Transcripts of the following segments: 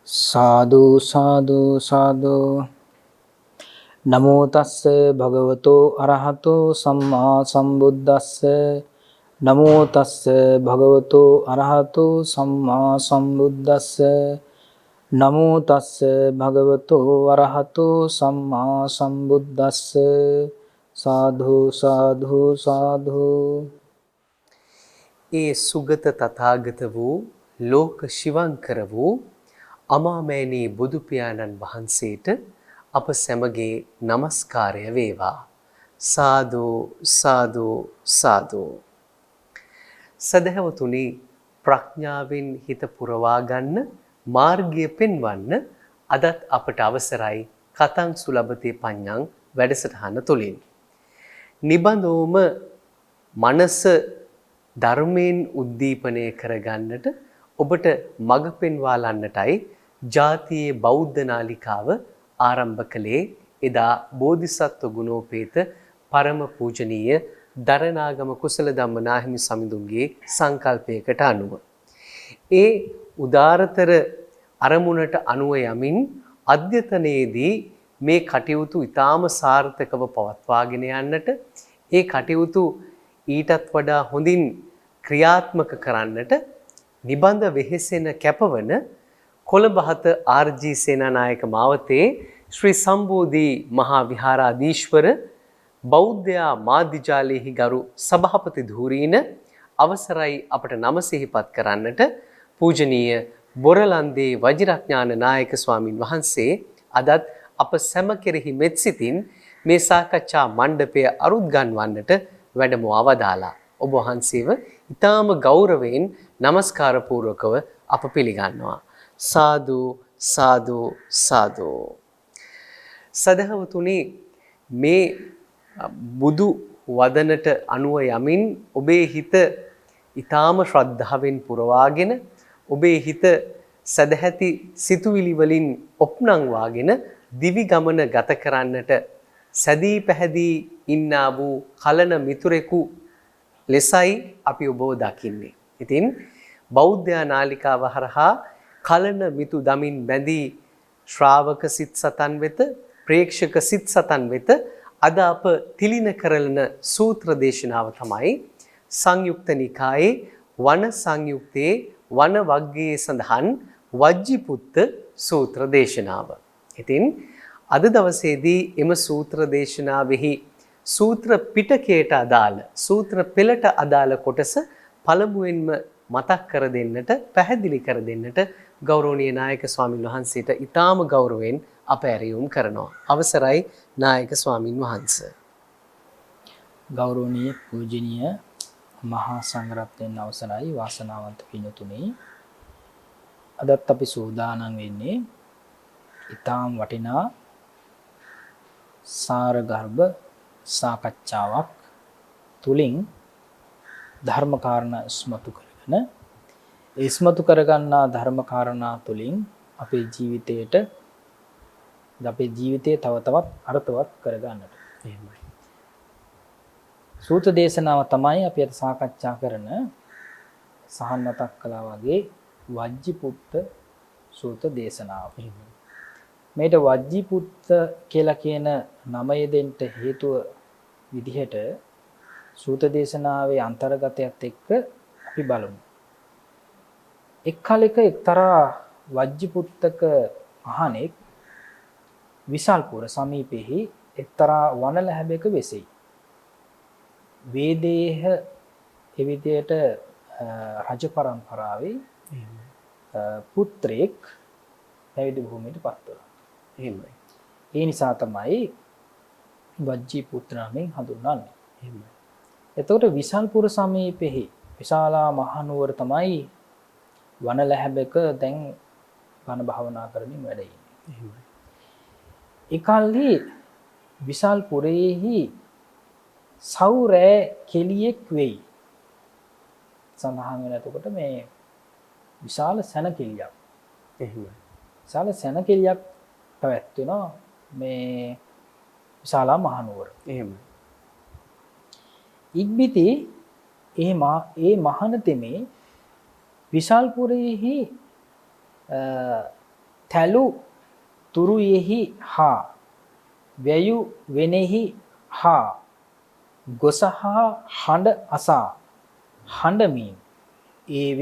साधु साधु साधु नमो तस्से भगवतो अरहतो सम्मा संबुद्दस्से नमो तस्से भगवतो अरहतो सम्मा संबुद्दस्से नमो तस्से भगवतो अरहतो सम्मा संबुद्दस्से साधु साधु साधु ඒ සුගත තථාගත වූ ලෝක ශිවංකර වූ අමාමෑණී බුදු පියාණන් වහන්සේට අප සැමගේ নমස්කාරය වේවා. සාදු සාදු සාදු. සදහවතුනි, ප්‍රඥාවෙන් හිත පුරවා ගන්න, මාර්ගය පෙන්වන්න අදත් අපට අවසරයි කතං සුලභතේ පඤ්ඤං වැඩසටහන තුලින්. නිබඳවම මනස ධර්මයෙන් උද්දීපනය කරගන්නට ඔබට මඟ පෙන්වාලන්නටයි ජාතියේ බෞද්ධ නාලිකාව ආරම්භ කළේ එදා බෝධිසත්ව ගුණෝපේත පරම පූජනීය දරණාගම කුසල ධම්ම නාහිමි සමිඳුන්ගේ සංකල්පයකට අනුව. ඒ උදාරතර අරමුණට අනුව යමින් අධ්‍යතනයේදී මේ කටයුතු ඉතාම සාර්ථකව පවත්වාගෙන යන්නට, ඒ කටයුතු ඊටත් වඩා හොඳින් ක්‍රියාත්මක කරන්නට නිබඳ වෙහෙසෙන කැපවන කොළඹ හත ආර්.ජී. සේනානායක මාවතේ ශ්‍රී සම්බෝධි මහා විහාරාධීශ්වර බෞද්ධයා මාධ්‍යජාලයේහි ගරු සභාපති ධූරීන අවසරයි අපට නම සිහිපත් කරන්නට පූජනීය බොරලන්දේ වජිරඥාන නායක ස්වාමින් වහන්සේ අදත් අප සැම කෙරෙහි මෙත් සිතින් මේ සාකච්ඡා මණ්ඩපය අරුත් ගන්වන්නට වැඩම වදාලා. ඔබ වහන්සේව ඊටාම ගෞරවයෙන් নমස්කාර පූර්වකව අප පිළිගන්නවා. සාදු සාදු සාදු. සදහවතුනි, මේ බුදු වදනට අනුව යමින් ඔබේ හිත ඊටාම ශ්‍රද්ධාවෙන් පුරවාගෙන, ඔබේ හිත සදැහැති සිතුවිලි වලින් ඔප්නංවාගෙන දිවි ගමන ගත කරන්නට සැදී පැහැදී ඉන්නා වූ කලන මිතුරෙකු ලෙසයි අපි ඔබව දකින්නේ. ඉතින් බෞද්ධ නාලිකාව හරහා කලන මිතු දමින් බැඳී ශ්‍රාවක සිත් සතන් වෙත, ප්‍රේක්ෂක සිත් සතන් වෙත අද අප තිලින කරන සූත්‍ර දේශනාව තමයි සංයුක්ත නිකායේ වන සංයුක්තයේ වන වග්ගයේ සඳහන් වජ්ජිපුත්ත සූත්‍ර දේශනාව. ඉතින් අද දවසේදී එම සූත්‍ර දේශනාවෙහි සූත්‍ර පිටකයට අදාළ, සූත්‍ර පෙළට අදාළ කොටස පළමුවෙන්ම මතක් කර දෙන්නට, පැහැදිලි කර දෙන්නට ගෞරවනීය නායක ස්වාමින් වහන්සේට ඊටාම ගෞරවයෙන් අප ඇරයුම් කරනවා. අවසරයි නායක ස්වාමින් වහන්සේ. ගෞරවනීය පූජනීය මහා සංඝරත්නයන් අවසරයි, වාසනාවන්ත පින්තුනි. අදත් අපි සූදානම් වෙන්නේ ඊටාම් වටිනා සාරගර්භ සාකච්ඡාවක් තුලින් ධර්ම කාරණා ඉස්මතු කරගෙන, ඉස්මතු කරගන්නා ධර්ම කාරණා තුලින් අපේ ජීවිතය තව තවත් අර්ථවත් කරගන්නට. එහෙමයි. සූත්‍ර දේශනාව තමයි අපි අද සාකච්ඡා කරන, සහන් මතක් කළා වගේ වජ්ජිපුත්ත සූත්‍ර දේශනාව. මේට වජ්ජිපුත්ත කියලා කියන නම යෙදෙන්න හේතුව විදිහට සූත්‍ර දේශනාවේ අන්තර්ගතයත් එක්ක අපි බලමු. එක් කාලයක එක්තරා වජ්ජිපුත්තක මහණෙක් විසල්පුර සමීපෙහි එක්තරා වනලැහැබක වෙසෙයි. වේදේහ එවිදයට රජ පරම්පරාවේ පුත්‍රයෙක් පැවිදි භූමියට පත් වුණා. එහෙමයි. ඒ නිසා තමයි වජ්ජිපුත්‍ර නමින් හඳුන්වන්නේ. එහෙමයි. එතකොට විසල්පුර සමීපෙහි විශාලා මහනුවර තමයි වනලැහැබක දැන් වන භාවනා කරමින් වැඩ ඉන්නේ. එහෙමයි. ඒකල්හි විසල්පුරේහි සෞරෑ කෙලියෙක් වෙයි. සඳහන් වෙන එතකොට මේ විශාල සැනකෙලියක්. එහෙමයි. විශාල සැනකෙලියක් පැවැත්වෙනවා මේ විශාලා මහනුවර. එහෙමයි. ඉක්බිති ඒ මහන තෙමේ විශාල්පුරයේහි තැලු තුරුයෙහි හා වැයු වෙනෙහි හා ගොසහා හඬ අසා හඬමින් ඒ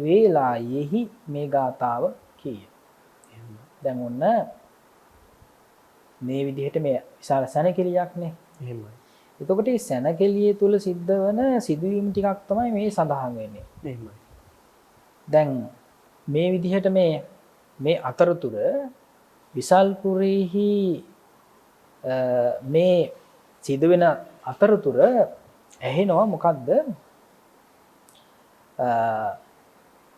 වේලායෙහි මේ ගාථාව කීය. දැන් ඔන්න මේ විදිහට මේ විශාල සැනකෙලියක්නේ. එහෙමයි. එතකොට මේ සැනකෙලිය තුල සිද්ධ වෙන සිදුවීම් ටිකක් තමයි මේ සඳහන් වෙන්නේ. එහෙමයි. දැන් මේ විදිහට මේ අතරතුර විසල්පුරෙහි මේ සිදුවෙන අතරතුර ඇහෙනවා මොකද්ද?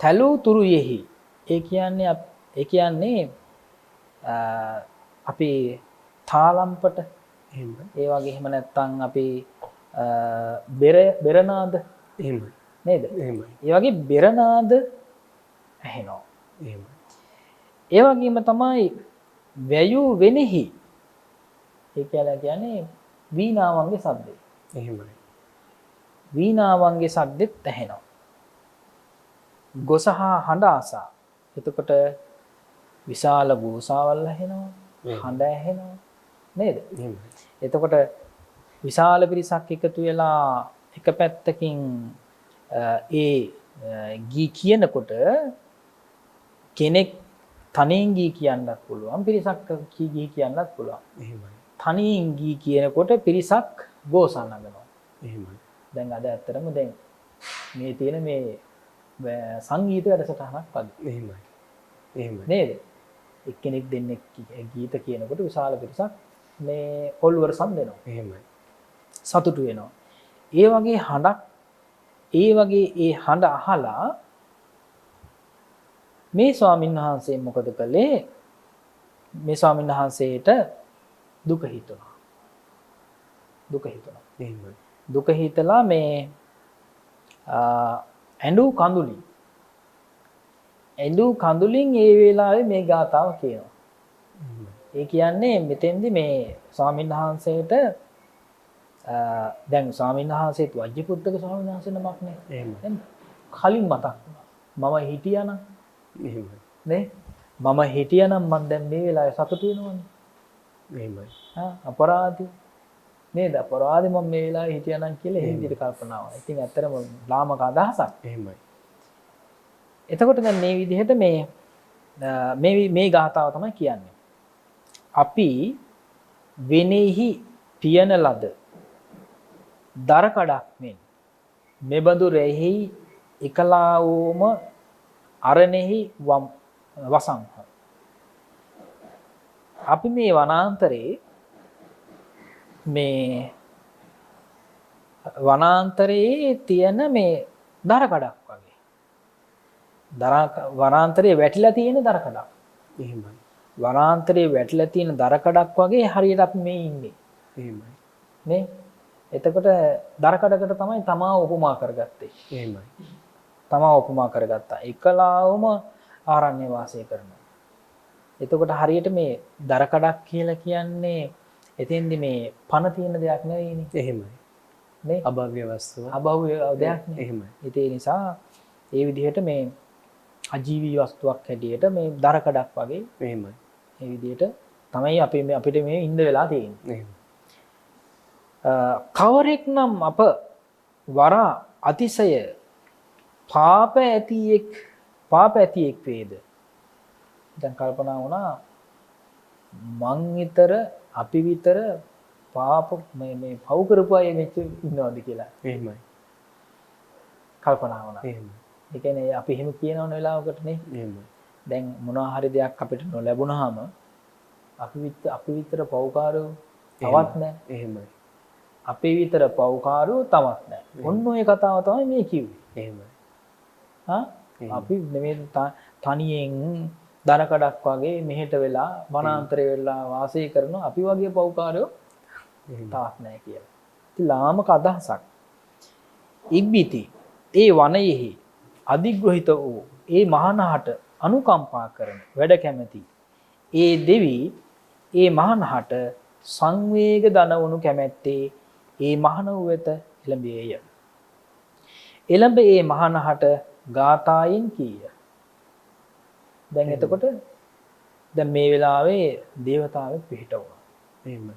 තැලු තුරුයෙහි ඒ කියන්නේ අපි තාලම්පට ඒ වගේ එහෙම නැත්නම් අපි බෙරනාද එහෙමයි නේද? එහෙමයි. ඒ වගේ බෙරනාද ඇහෙනවා. එහෙමයි. ඒ වගේම තමයි වැයු වෙනෙහි ඒ කියන්නේ වීණාවන්ගේ ශබ්දය. එහෙමයි. වීණාවන්ගේ ශබ්දෙත් ඇහෙනවා. ගොසහා හඬ ආසා. එතකොට විශාල ගෝසාවල් ඇහෙනවා. හඬ ඇහෙනවා. නේද? එතකොට විශාල පිරිසක් එකතු වෙලා එක පැත්තකින් ඒ ගී කියනකොට කෙනෙක් තනියෙන් ගී කියන්නත් පුළුවන්, පිරිසක් ගී කියන්නත් පුළුවන්. එහෙමයි. තනියෙන් ගී කියනකොට පිරිසක් ගෝසා නගනවා. එහෙමයි. දැන් අද ඇත්තටම දැන් මේ තියෙන මේ සංගීත වැඩසටහනක් වගේ. එහෙමයි. එහෙමයි. නේද? එක්කෙනෙක් දෙන්නෙක් ගීත කියනකොට විශාල පිරිසක් මේ ඔල්වරසම් දෙනවා. එහෙමයි. සතුටු වෙනවා. ඒ වගේ හඬක් ඒ හඬ අහලා මේ ස්වාමීන් වහන්සේ මොකද කළේ? මේ ස්වාමීන් වහන්සේට දුක හිතුණා. එහෙමයි. දුක හිතලා මේ ඇඬු කඳුලින් ඒ වෙලාවේ මේ ගාථාව කියනවා. ඒ කියන්නේ මෙතෙන්දි මේ ස්වාමීන් වහන්සේට දැන් ස්වාමීන් වහන්සේත් වජ්ජපුත්තක ස්වාමීන් වහන්සේ නමක් නේ. එහෙමයි. කලින් මතක් වුණා. මම හිටියානම් එහෙමයි. නේ මම හිටියානම් මම දැන් මේ වෙලාවේ සතුටු වෙනවනේ. එහෙමයි. අපරාධි නේද? අපරාධි මම මේ වෙලාවේ හිටියානම් කියලා එහෙම විදිහට කල්පනා වුණා. ඉතින් ඇත්තටම ලාමක අදහසක්. එහෙමයි. එතකොට දැන් මේ විදිහට මේ ගාථාව තමයි කියන්නේ. අපි වෙනෙහි පියන ලද දරකඩක් මෙන් මෙබඳු රෙහි එකලාවෝම අරණෙහි වසංහ. අපි මේ වනාන්තරයේ තියෙන මේ දරකඩක් වගේ. වනාන්තරයේ වැටිලා තියෙන දරකඩක්. එහෙමයි. වනාන්තරයේ වැටිලා තියෙන දරකඩක් වගේ හරියට අපි මේ ඉන්නේ. එහෙමයි. නේ? එතකොට දරකඩකට තමයි තමා උපමා කරගත්තේ. එහෙමයි. තමා උපමා කරගත්තා. එකලාවම ආරණ්‍ය වාසය කරනවා. එතකොට හරියට මේ දරකඩක් කියලා කියන්නේ එතෙන්දි මේ පණ තියෙන දෙයක් නෙවෙයිනේ. එහෙමයි. නේ? අභව්‍ය වස්තුව. අභව්‍ය දෙයක් නේ. එහෙමයි. ඒ නිසා ඒ විදිහට මේ අජීවී වස්තුවක් හැටියට මේ දරකඩක් වගේ එහෙමයි. මේ විදිහට තමයි අපිට මේ ඉන්න වෙලා තියෙන්නේ. එහෙමයි. කවරෙක් නම් අප වරා අතිශය පාප ඇතියෙක් වේද? දැන් කල්පනා වුණා මං විතර අපි විතර පාප මේ පව් කරපු අය මෙච්චර ඉන්නවද කියලා. එහෙමයි. කල්පනා වුණා. එහෙමයි. ඒ කියන්නේ අපි එහෙම කියනවන වෙලාවකට නේ. එහෙමයි. දැන් මොනවා හරි දෙයක් අපිට නොලැබුණාම අපි විතර පව්කාරයෝ තවත් නැහැ. එහෙමයි. අපේ විතර පව්කාරයෝ තවත් නැහැ. ඔන්න ඔය කතාව තමයි මේ කිව්වේ. එහෙමයි. අපි නෙමෙයි තනියෙන් දරකඩක් වගේ මෙහෙට වෙලා වනාන්තරේ වෙලා වාසය කරන අපි වගේ පව්කාරයෝ තවත් නැහැ කියලා. ඉතින් ලාමක අදහසක්. ඉබ්බිති ඒ වනයෙහි අධිග්‍රහිත වූ ඒ මහානහට අනුකම්පා කරන වැඩ කැමැති ඒ දෙවි ඒ මහානහට සංවේග දනවනු කැමැත්තේ ඒ මහණව වෙත එළඹියේය. එළඹ ඒ මහානහට ගාථායින් කීය. දැන් එතකොට දැන් මේ වෙලාවේ දේවතාවෙක් පිහිට වුණා. එහෙමයි.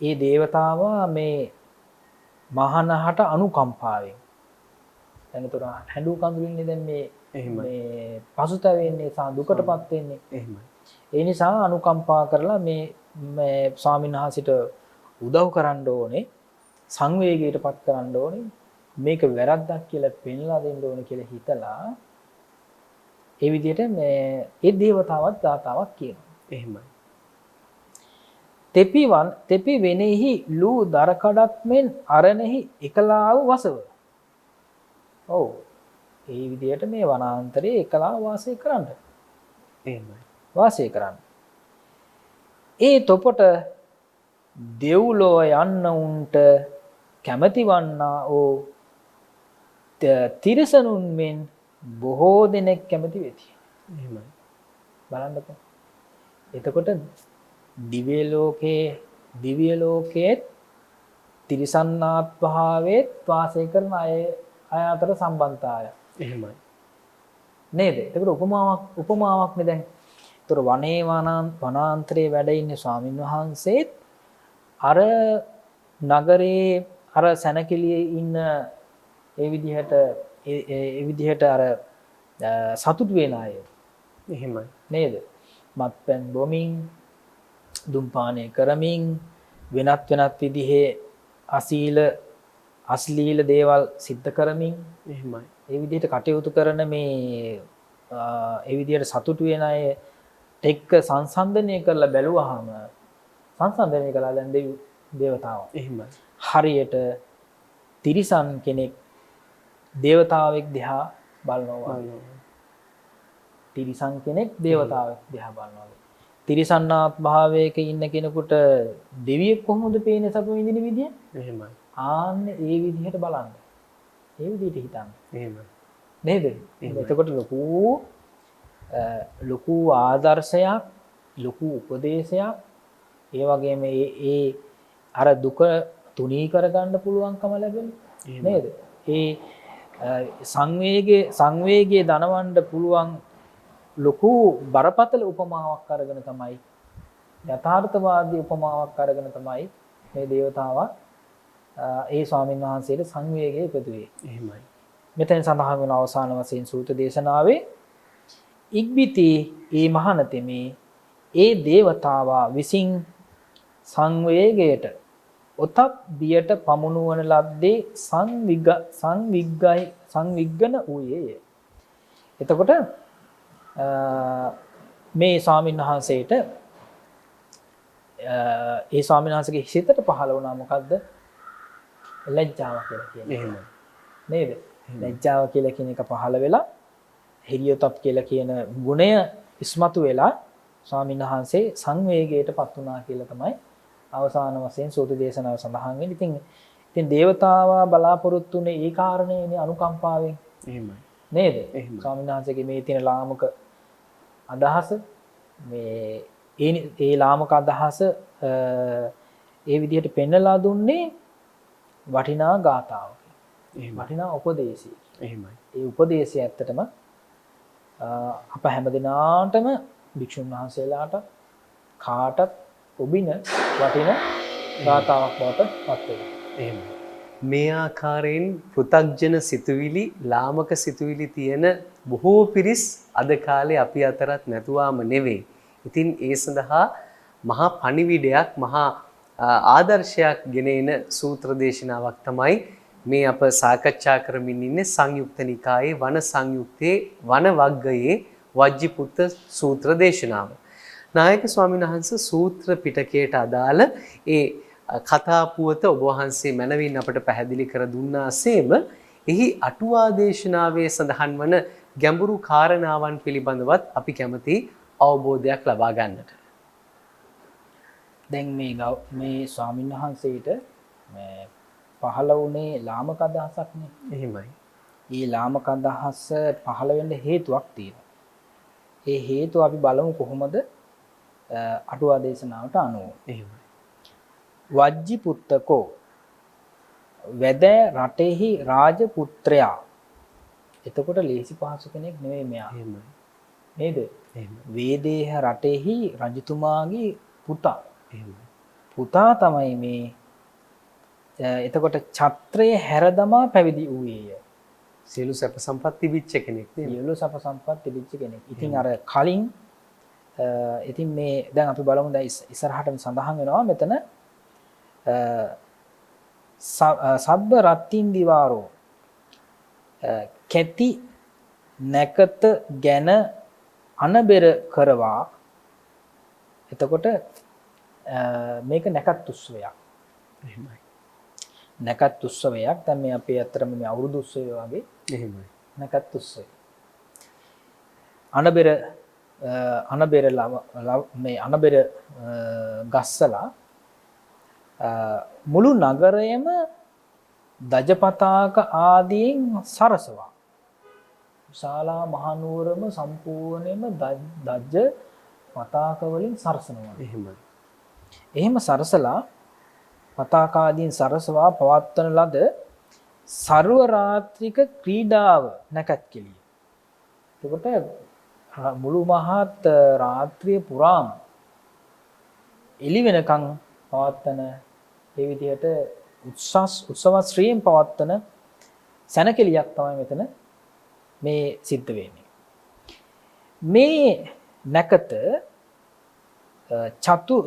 ඒ දේවතාවා මේ මහනහට අනුකම්පාවෙන් දැන් උතර හැඬු කඳුලින්නේ දැන් මේ පසුතැවෙන්නේ සා දුකටපත් වෙන්නේ. එහෙමයි. ඒ නිසා අනුකම්පා කරලා මේ ස්වාමීන් වහන්සේට උදව් කරන්න ඕනේ, සංවේගයටපත් කරන්න ඕනේ, මේක වැරද්දක් කියලා පෙන්ලා දෙන්න ඕනේ කියලා හිතලා ඒ විදිහට මේ ඒ දේවතාවත් ගාතාවක් කියනවා. එහෙමයි. තෙපි වෙනෙහි ලූ දරකඩක් මෙන් අරණෙහි එකලා වූ වසව. ඔව්. ඒ විදිහට මේ වනාන්තරයේ එකලා වාසය කරන්න. එහෙමයි. වාසය කරන්න. ඒ තොපට දෙව්ලොව යන්න උන්ට කැමැති වන්නා ඕ තිරිසනුන් මෙන් බොහෝ දෙනෙක් කැමති වෙති. එහෙමයි. බලන්නකෝ. එතකොට දිව්‍ය ලෝකයේ තිරිසන්නාත් භාවයේ වාසය කරන අය අතර සම්බන්ධතාවය. එහෙමයි. නේද? එතකොට උපමාවක් නේ දැන්. ඒතර වනේ වනාන්තරයේ වැඩ ඉන්නේ ස්වාමින් වහන්සේත් අර නගරේ අර සැනකෙළියේ ඉන්න ඒ විදිහට අර සතුටු වෙන අය. එහෙමයි. නේද? මත්පැන් බොමින්, දුම්පානය කරමින්, වෙනත් විදිහේ අශ්ලීල දේවල් සිද්ධ කරමින්, එහෙමයි. ඒ විදිහට කටයුතු කරන මේ ඒ විදිහට සතුටු වෙන අය එක්ක සංසන්දනය කරලා බැලුවාම සංසන්දනය කළා දැන් දේවතාවා. එහෙමයි. හරියට තිරිසන් කෙනෙක් දේවතාවෙක් දිහා බලනවා. තිරිසන් කෙනෙක් දේවතාවෙක් දිහා බලනවා. තිරිසන්නාත් භාවයක ඉන්න කෙනෙකුට දෙවියෙක් කොහොමද පේන්නේ සතු විඳින විදිය? එහෙමයි. ආන්න ඒ විදිහට බලන්න. ඒ විදිහට හිතන්න. එහෙමයි. නේද? එතකොට ලොකු ආදර්ශයක්, ලොකු උපදේශයක්, ඒ වගේම ඒ අර දුක තුනී කරගන්න පුළුවන්කම ලැබෙනවා. නේද? ඒ සංවේගයේ දනවන්න පුළුවන් ලොකු බරපතල උපමාවක් අරගෙන තමයි යථාර්ථවාදී උපමාවක් අරගෙන තමයි මේ දේවතාවා ඒ ස්වාමීන් වහන්සේට සංවේගය ඉපදුවේ. එහෙමයි. මෙතෙන් සඳහන් වෙන අවසාන වශයෙන් සූත්‍ර දේශනාවේ ඉක්බිති ඒ මහණතෙමේ ඒ දේවතාවා විසින් සංවේගයට ඔතප් බියට පමුණුවන ලද්දේ සංවිග්ගන වූයේය. එතකොට මේ ස්වාමීන් වහන්සේට ඒ ස්වාමීන් වහන්සේගේ හිතට පහළ වුණා මොකද්ද? ලැජ්ජාව කියලා කියන්නේ. එහෙමයි. නේද? ලැජ්ජාව කියලා කියන එක පහළ වෙලා හිරියොතප් කියලා කියන ගුණය ඉස්මතු වෙලා ස්වාමීන් වහන්සේ සංවේගයටපත් වුණා කියලා තමයි අවසාන වශයෙන් සූත්‍ර දේශනාව සඳහන් වෙන්නේ. ඉතින් දේවතාවා බලාපොරොත්තු වෙන්නේ ඒ කාරණේනේ අනුකම්පාවෙන්. එහෙමයි. නේද? ස්වාමීන් වහන්සේගේ මේ තියෙන ලාමක අදහස මේ ඒ ලාමක අදහස ඒ විදිහට පෙන්නලා දුන්නේ වටිනා ගාථාවක්. වටිනා උපදේශය. එහෙමයි. ඒ උපදේශය ඇත්තටම අප හැමදිනාටම භික්ෂුන් වහන්සේලාට කාටත් ඔබින වටින ගාථාවක් බවට පත් වෙනවා. එහෙමයි. මේ ආකාරයෙන් පෘථග්ජන සිතුවිලි, ලාමක සිතුවිලි තියෙන බොහෝ පිරිස් අද කාලේ අපි අතරත් නැතුවාම නෙවෙයි. ඉතින් ඒ සඳහා මහා පණිවිඩයක්, මහා ආදර්ශයක් ගෙනෙන සූත්‍ර දේශනාවක් තමයි මේ අප සාකච්ඡා කරමින් ඉන්නේ සංයුක්ත නිකායේ වන සංයුත්තේ වන වග්ගයේ වජ්ජිපුත්ත සූත්‍ර දේශනාව. නායක ස්වාමීන් වහන්සේ සූත්‍ර පිටකයට අදාළ ඒ කතා පුවත ඔබ වහන්සේ මනවින් අපට පැහැදිලි කර දුන්නාseම එහි අටුවා දේශනාවේ සඳහන් වන ගැඹුරු කාරණාවන් පිළිබඳවත් අපි කැමති අවබෝධයක් ලබා ගන්නට. දැන් මේ ස්වාමීන් වහන්සේට පහළ වුණේ ලාමක අදහසක් නේ. එහෙමයි. මේ ලාමක අදහස පහළ වෙන්න හේතුවක් තියෙනවා. ඒ හේතුව අපි බලමු කොහොමද අටුවා දේශනාවට අනුව. එහෙමයි. වජ්ජිපුත්තකෝ වැද රටෙහි රාජපුත්‍රයා. එතකොට ලේසි පහසු කෙනෙක් නෙවෙයි මෙයා. එහෙමයි. නේද? එහෙමයි. වේදේහ රටෙහි රජතුමාගේ පුතා. එහෙමයි. පුතා තමයි මේ එතකොට ඡත්‍රය හැර දමා පැවිදි වූයේය. සියලු සැප සම්පත් තිබිච්ච කෙනෙක් නේද? සියලු සප සම්පත් තිබිච්ච කෙනෙක්. ඉතින් අර කලින් ඉතින් මේ දැන් අපි බලමු දැන් ඉස්සරහට සඳහන් වෙනවා මෙතන සබ්බ රත්තින් දිවාරෝ කැති නැකත ගැන අනබෙර කරවා. එතකොට මේක නැකත් උත්සවයක්. එහෙමයි. නැකත් උත්සවයක්. දැන් මේ අපේ අතරම මේ අවුරුදු උත්සවය වගේ එහෙමයි. නැකත් උත්සවය. අනබෙර මේ අනබෙර ගස්සලා මුළු නගරයම දජපතාක ආදීන් සරසවා. විශාලා මහනුවරම සම්පූර්ණයෙන්ම දජ පතාක වලින් සරසනවා. එහෙමයි. එහෙම සරසලා පතාක ආදීන් සරසවා පවත්වන ලද සර්ව රාත්‍රික ක්‍රීඩාව නැකත් කෙලිය. එතකොට මුළු මහත් රාත්‍රිය පුරාම එළි වෙනකන් පවත්වන ඒ විදිහට උත්සව ශ්‍රීයෙන් පවත්වන සැනකෙලියක් තමයි මෙතන මේ සිද්ධ වෙන්නේ. මේ නැකත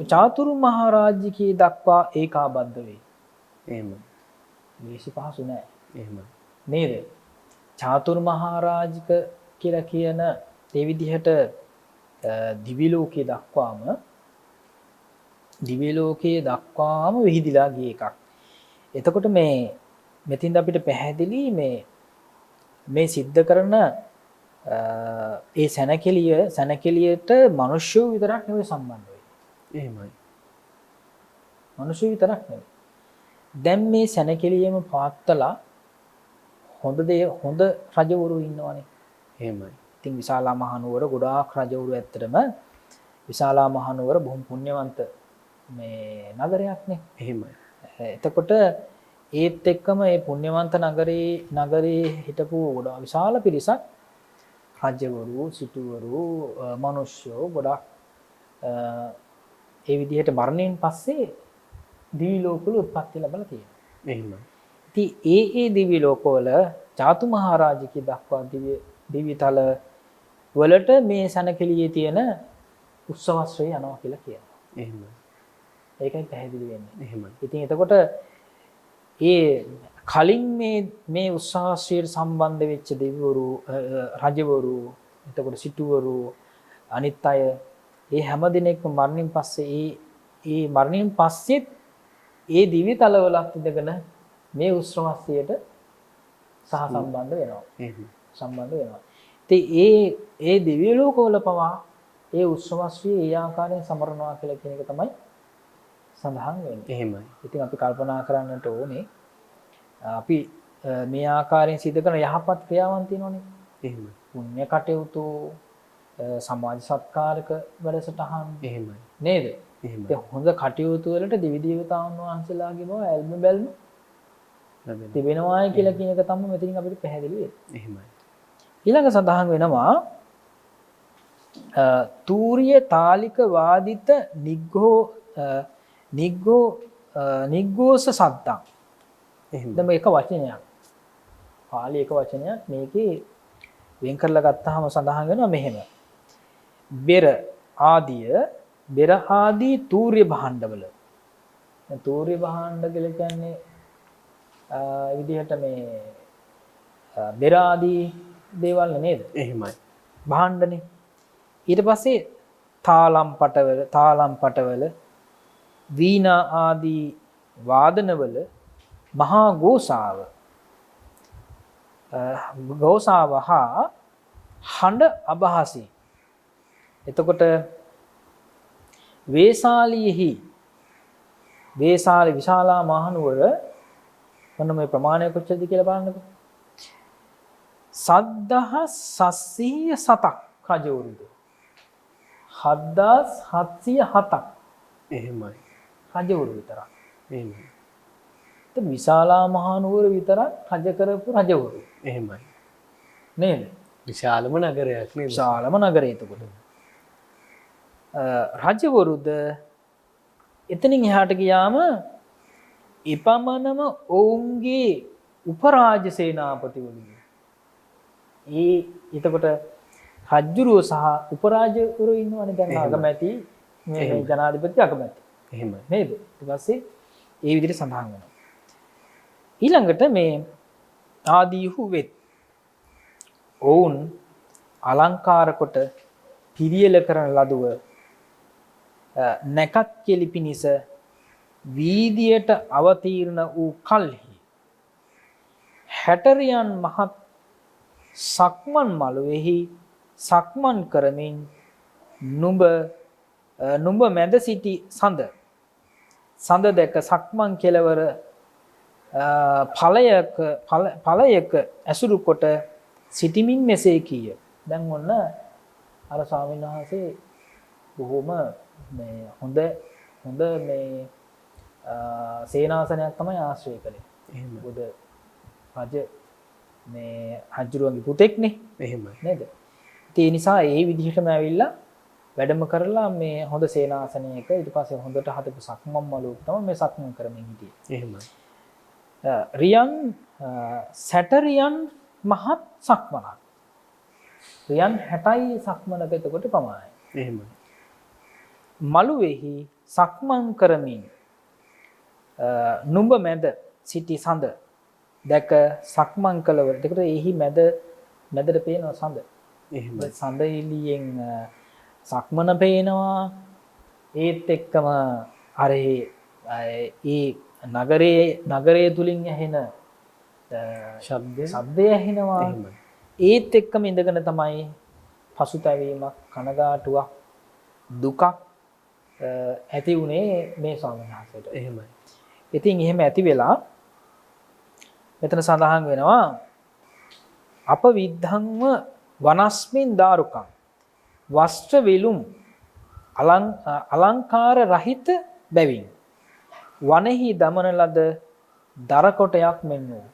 චාතුරු මහරජිකේ දක්වා ඒකාබද්ධ වේ. එහෙමයි. මේසි පහසු නෑ. එහෙමයි. නේද? චාතුරු මහරජික කියලා කියන ඒ විදිහට දිවි ලෝකයේ දක්වාම විහිදිලා ගිය එකක්. එතකොට මේ මෙතින්ද අපිට පැහැදිලි මේ සිද්ධ කරන ඒ සැනකෙලියට මිනිස්සු විතරක් නෙවෙයි සම්බන්ධ වෙන්නේ. එහෙමයි. මිනිස්සු විතරක් නෙවෙයි. දැන් මේ සැනකෙලියම පාත්තලා හොඳ රජවරු ඉන්නවනේ. එහෙමයි. ඉතින් විශාලා මහනුවර ගොඩාක් රජවරු ඇත්තටම විශාලා මහනුවර බොහොම පුණ්‍යවන්ත මේ නගරයක්නේ. එහෙමයි. එතකොට ඒත් එක්කම මේ පුණ්‍යවන්ත නගරේ හිටපු ගොඩාක් විශාල පිරිසක් රජවරු, සිටුවරු, මිනිස්සු ගොඩක් ඒ විදිහට මරණයෙන් පස්සේ දිවි ලෝකවල උත්පත්ති ලැබලා තියෙනවා. එහෙමයි. ඉතින් ඒ දිවි ලෝකවල චාතු මහරජිකේ දක්වා දිවිතල වලට මේ සැනකෙලියේ තියෙන උත්සවශ්‍රය යනවා කියලා කියනවා. එහෙමයි. ඒකයි පැහැදිලි වෙන්නේ. එහෙමයි. ඉතින් එතකොට ඒ කලින් මේ උත්සවශ්‍රයට සම්බන්ධ වෙච්ච දෙවිවරු, රජවරු, එතකොට සිටුවරු, අනිත් අය ඒ හැම දිනෙකම මරණින් පස්සේ ඒ මරණින් පස්සෙත් ඒ දිවිතලවලත් ඉඳගෙන මේ උත්සවශ්‍රයට සම්බන්ධ වෙනවා. එහෙමයි. සම්බන්ධ වෙනවා. ඉතින් ඒ දිව්‍ය ලෝකවල පවා ඒ උත්සවශ්‍රී ඒ ආකාරයෙන් සමරනවා කියලා කියන එක තමයි සඳහන් වෙන්නේ. එහෙමයි. ඉතින් අපි කල්පනා කරන්නට ඕනේ අපි මේ ආකාරයෙන් සිදු කරන යහපත් ක්‍රියාවන් තියෙනවනේ. එහෙමයි. පුණ්‍ය කටයුතු, සමාජ සත්කාරක වැඩසටහන්. එහෙමයි. නේද? එහෙමයි. ඒ හොඳ කටයුතු වලට දෙවි දේවතාවුන් වහන්සේලාගේ බව ඇල්ම බැල්ම තිබෙනවායි කියලා කියන එක තමයි මෙතනින් අපිට පැහැදිලි වෙන්නේ. එහෙමයි. ඊළඟ සඳහන් වෙනවා තූර්ය තාලික වාදිත නිග්ගෝස සද්දං. එහෙමයි. දැන් මේක වචනයක්. පාලි එක වචනයක් මේකේ වෙන් කරලා ගත්තාම සඳහන් වෙනවා මෙහෙම. බෙර ආදී තූර්ය භාණ්ඩවල. දැන් තූර්ය භාණ්ඩ කියලා කියන්නේ විදිහට මේ බෙර ආදී දේවල් නේද? එහෙමයි. භාණ්ඩනේ. ඊට පස්සේ තාලම් පටවල වීණා ආදී වාදනවල මහා ගෝසාව හා හඬ අභාසී. එතකොට විශාලා මහනුවර මොන මේ ප්‍රමාණය කොච්චරද කියලා බලන්නකෝ. 7707ක් රජවරුද. 7707ක් එහෙමයි. රජවරු විතරක්. එහෙමයි. විශාලා මහනුවර විතරක් රජ කරපු රජවරු. එහෙමයි. නේද? විශාලම නගරයක් නේ. විශාලම නගරය එතකොට. රජවරුද එතනින් එහාට ගියාම එපමණම ඔවුන්ගේ උපරාජ සේනාපතිවරුන්. එතකොට රජ්ජුරුව සහ උපරාජවරු ඉන්නවනේ දැන් අගමැති මේ ජනාධිපති අගමැති. එහෙමයි. නේද? ඊට පස්සේ ඒ විදිහට සඳහන් වෙනවා. ඊළඟට මේ ආදීහු වෙත් ඔවුන් අලංකාර කොට පිරියල කරන ලදුව නැකත් කෙලි පිණිස වීදියට අවතීර්ණ වූ කල්හි හැටරියන් මහත් සක්මන් මළුවෙහි සක්මන් කරමින් නුඹ මැද සිටි සඳ දැක සක්මන් කෙලවර ඵලයක ඇසුරු කොට සිටිමින් මෙසේ කීය. දැන් ඔන්න අර ස්වාමීන් වහන්සේ බොහොම මේ හොඳ මේ සේනාසනයක් තමයි ආශ්‍රය කළේ. එහෙම. බුද රජ මේ රජුරුවන්ගේ පුතෙක්නේ. එහෙමයි. නේද? ඒ නිසා ඒ විදිහටම ඇවිල්ලා වැඩම කරලා මේ හොඳ සේනාසනයක ඊට පස්සේ හොඳට හදපු සක්මන් මළුවක තමයි මේ සක්මන් කරමින් හිටියේ. එහෙමයි. සැටරියන් මහත් සක්මනක්. රියන් 60යි සක්මනක එතකොට පමණයි. එහෙමයි. මළුවේහි සක්මන් කරමින් නුඹ මැද සිටි සඳ දැක සක්මන් කළවර. එතකොට එහි මැදට පේනවා සඳ. එහෙමයි. සඳ එළියෙන් සක්මන පේනවා. ඒත් එක්කම අර ඒ නගරයේ තුලින් ඇහෙන ශබ්දය ඇහෙනවා. ඒත් එක්කම ඉඳගෙන තමයි පසුතැවීමක්, කනගාටුවක්, දුකක් ඇති වුණේ මේ ස්වාමීන් වහන්සේට. එහෙමයි. ඉතින් එහෙම ඇති වෙලා මෙතන සඳහන් වෙනවා අප විද්ධංව වනස්මින් දාරුකං වස්ත්‍ර විලුම් අලංකාර රහිත බැවින් වනෙහි දමන ලද දර කොටයක් මෙන් වූ.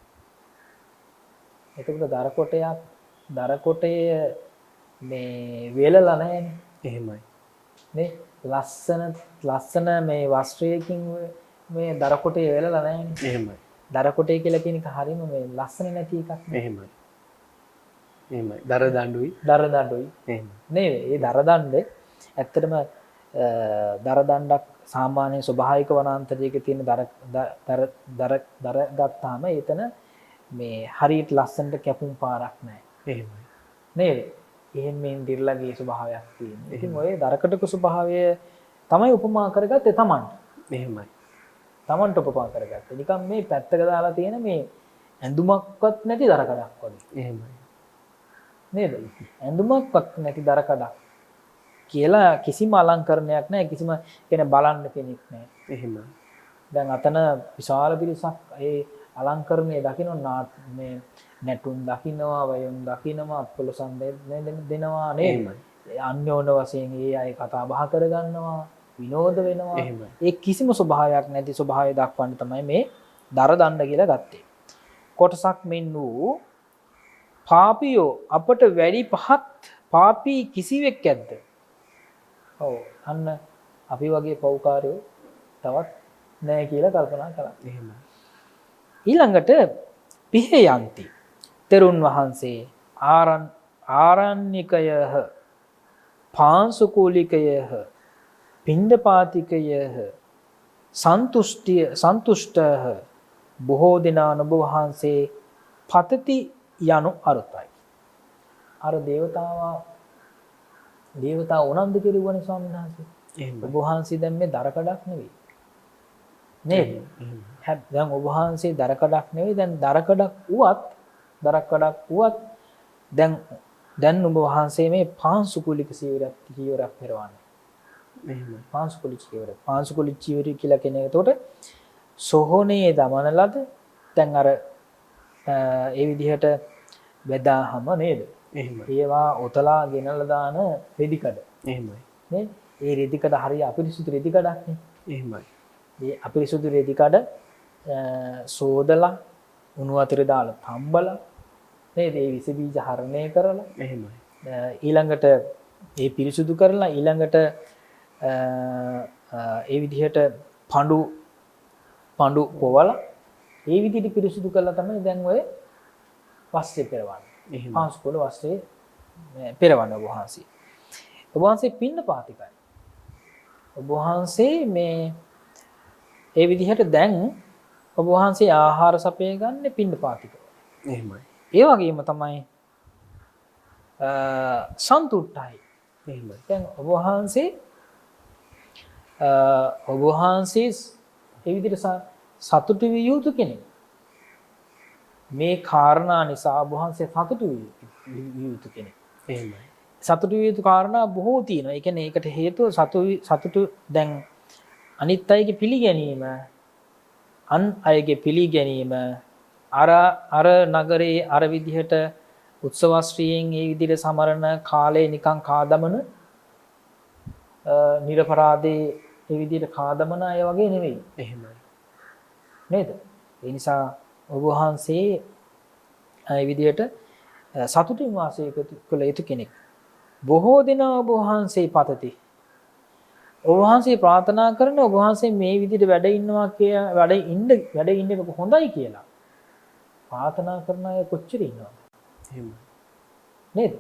එතකොට දර කොටය මේ වේලලා නැහැනේ. එහෙමයි. නේ ලස්සන මේ වස්ත්‍රයකින් මේ දර කොටය වේලලා නැහැනේ. එහෙමයි. දර කොටය කියලා කියන එක හරීම මේ ලස්සන නැති එකක්. එහෙමයි. දර දඬුයි. එහෙමයි. නේද? ඒ දර දණ්ඩේ ඇත්තටම දර දණ්ඩක් සාමාන්‍ය ස්වභාවික වනාන්තරයක තියෙන දර ගත්තාම එතන මේ හරියට ලස්සනට කැපුම් පාරක් නැහැ. එහෙමයි. නේද? එහෙන් මේ දිර්ලගේ ස්වභාවයක් තියෙනවා. ඉතින් ඔය දරකටක ස්වභාවය තමයි උපමා කරගත්තේ Tamanට. එහෙමයි. Tamanට උපමා කරගත්තේ. නිකන් මේ පැත්තක දාලා තියෙන මේ ඇඳුමක්වත් නැති දරකඩක් වගේ. එහෙමයි. නේද? ඇඳුමක්වත් නැති දරකඩක් කියලා කිසිම අලංකරණයක් නැහැ. කිසිම කෙනෙක් බලන්න කෙනෙක් නැහැ. එහෙමයි. දැන් අතන විශාල පිරිසක් ඒ අලංකරණයේ දකින්න මේ නැටුම් දකින්නවා, වයුම් දකින්නවා, අත්පොලසන් දෙනවා නේද? අන්‍යෝන්‍ය වශයෙන් ඒ අය කතා බහ කරගන්නවා, විනෝද වෙනවා. ඒ කිසිම ස්වභාවයක් නැති ස්වභාවය දක්වන්න තමයි මේ දර දණ්ඩ කියලා ගත්තේ. කොටසක් මෙන් වූ පාපියෝ අපට වැඩි පහත් පාපී කිසිවෙක් ඇද්ද? ඔව් අන්න අපි වගේ පෞකාරයෝ තවත් නැහැ කියලා කල්පනා කරා. එහෙමයි. ඊළඟට පිහයන්ති තෙරුන් වහන්සේ ආරණ්‍යකයහ පාංශුකූලිකයහ පිණ්ඩපාතිකයහ සන්තුෂ්ටහ බොහෝ දෙනා නුඹ වහන්සේ පතති යනු අරුතයි. අර දේවතාව උනන්දු කෙරුවනේ ස්වාමීන් වහන්සේ. එහෙම. ඔබ වහන්සේ දැන් මේ දරකඩක් නෙවෙයි. නේද? දැන් ඔබ වහන්සේ දරකඩක් නෙවෙයි, දැන් දරකඩක් වුවත් දැන් ඔබ වහන්සේ මේ පාංශුකුලික චීවරයක් පෙරවන්නේ. එහෙමයි. පාංශුකුලික චීවරය කියලා කෙනෙක්. එතකොට සොහොනේ දමන ලද දැන් අර ඒ විදිහට බෙදාහම නේද? එහෙමයි. ඒවා ඔතලා ගෙනලා දාන රෙදිකඩ. එහෙමයි. නේ? ඒ රෙදිකඩ හරිය අපිරිසුදු රෙදිකඩක් නේ. එහෙමයි. මේ අපිරිසුදු රෙදිකඩ සෝදලා උණු වතුර දාලා තම්බලා නේද? ඒ විස බීජ හරණය කරලා එහෙමයි. ඊළඟට ඒ පිරිසුදු කරලා ඊළඟට ඒ විදිහට පඬු පොවලා ඒ විදිහට පිරිසුදු කරලා තමයි දැන් ඔය වස්ත්‍රය පෙරවන්නේ. එහෙමයි. පාංශුකුල වස්ත්‍රය පෙරවන්නේ ඔබ වහන්සේ. ඔබ වහන්සේ පින්නපාතිකයි. ඔබ වහන්සේ මේ ඒ විදිහට දැන් ඔබ වහන්සේ ආහාර සපය ගන්න පින්නපාතික. එහෙමයි. ඒ වගේම තමයි සන්තුට්ටයි. එහෙමයි. දැන් ඔබ වහන්සේ ඒ විදිහට සතුටු විය යුතු කෙනෙක්. මේ කාරණා නිසා ඔබ වහන්සේ සතුටු විය යුතු කෙනෙක්. එහෙමයි. සතුටු විය යුතු කාරණා බොහෝ තියෙනවා. ඒ කියන්නේ ඒකට හේතුව සතුටු දැන් අනිත් අයගේ පිළිගැනීම, අන් අයගේ පිළිගැනීම අර නගරේ අර විදිහට උත්සවශ්‍රීයෙන් ඒ විදිහට සමරන කාලේ නිකන් කාදමන නිරපරාධේ ඒ විදිහට කාදමන අය වගේ නෙවෙයි. එහෙමයි. නේද? ඒ නිසා ඔබ වහන්සේ ඒ විදිහට සතුටින් වාසය කළ යුතු කෙනෙක්. බොහෝ දෙනා ඔබ වහන්සේ පතති. ඔබ වහන්සේ ප්‍රාර්ථනා කරන ඔබ වහන්සේ මේ විදිහට වැඩ ඉන්නවා කියලා වැඩ ඉන්න එක හොඳයි කියලා. ප්‍රාර්ථනා කරන අය කොච්චර ඉන්නවද? එහෙමයි. නේද?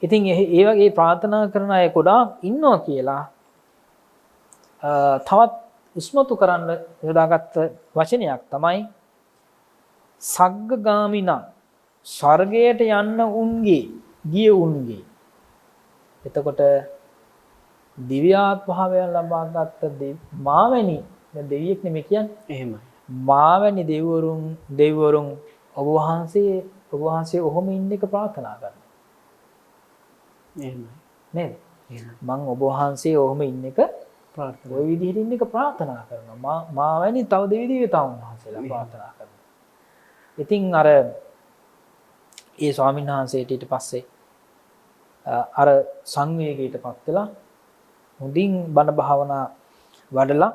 ඉතින් ඒ වගේ ප්‍රාර්ථනා කරන අය ගොඩාක් ඉන්නවා කියලා තවත් ඉස්මතු කරන්න යොදාගත්ත වචනයක් තමයි සග්ගගාමිනා ස්වර්ගයට යන්න උන්ගේ ගිය උන්ගේ. එතකොට දිව්‍යාත්භාවයන් ලබාගත් මාවැනි දෙවියෙක් නෙමෙයි කියන්නේ. එහෙමයි. මාවැනි දෙවිවරුන් ඔබ වහන්සේ ඔහොම ඉන්න එක ප්‍රාර්ථනා කරනවා. එහෙමයි. නේද? එහෙමයි. මං ඔබ වහන්සේ ඔහොම ඉන්න එක ප්‍රාර්ථනා. ওই විදිහට ඉන්න එක ප්‍රාර්ථනා කරනවා. මාවැනි තව දෙවියන් වහන්සේලා ප්‍රාර්ථනා කරනවා. ඉතින් අර ඒ ස්වාමීන් වහන්සේට ඊට පස්සේ අර සංවේගයටපත් වෙලා හොඳින් බණ භාවනා වඩලා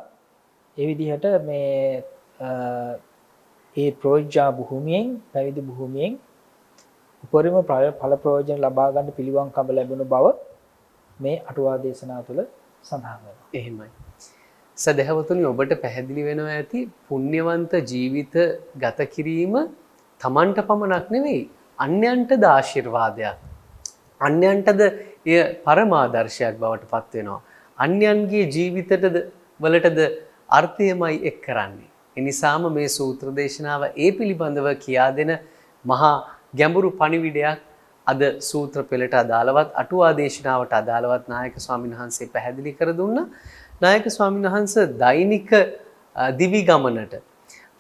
ඒ විදිහට මේ ඒ ප්‍රෝජ්ජා භූමියෙන් පැවිදි භූමියෙන් උපරිම ඵල ප්‍රයෝජන ලබා ගන්න පිළිවන්කම ලැබුණු බව මේ අටුවා දේශනාව තුළ සඳහන් වෙනවා. එහෙමයි. සදහවතුනි ඔබට පැහැදිලි වෙනවා ඇති පුණ්‍යවන්ත ජීවිත ගත කිරීම තමන්ට පමණක් නෙවෙයි අන්‍යයන්ටද ආශිර්වාදයක්. අන්‍යයන්ටද එය පරමාදර්ශයක් බවට පත් වෙනවා. අන්‍යයන්ගේ ජීවිතයටද වලටද අර්ථයමයි එක් කරන්නේ. ඒ නිසාම මේ සූත්‍ර දේශනාව ඒ පිළිබඳව කියා දෙන මහා ගැඹුරු පණිවිඩයක් අද සූත්‍ර පෙළට අදාළවත් අටුවා දේශනාවට අදාළවත් නායක ස්වාමීන් වහන්සේ පැහැදිලි කර දුන්නා. නායක ස්වාමීන් වහන්සේ දෛනික දිවි ගමනට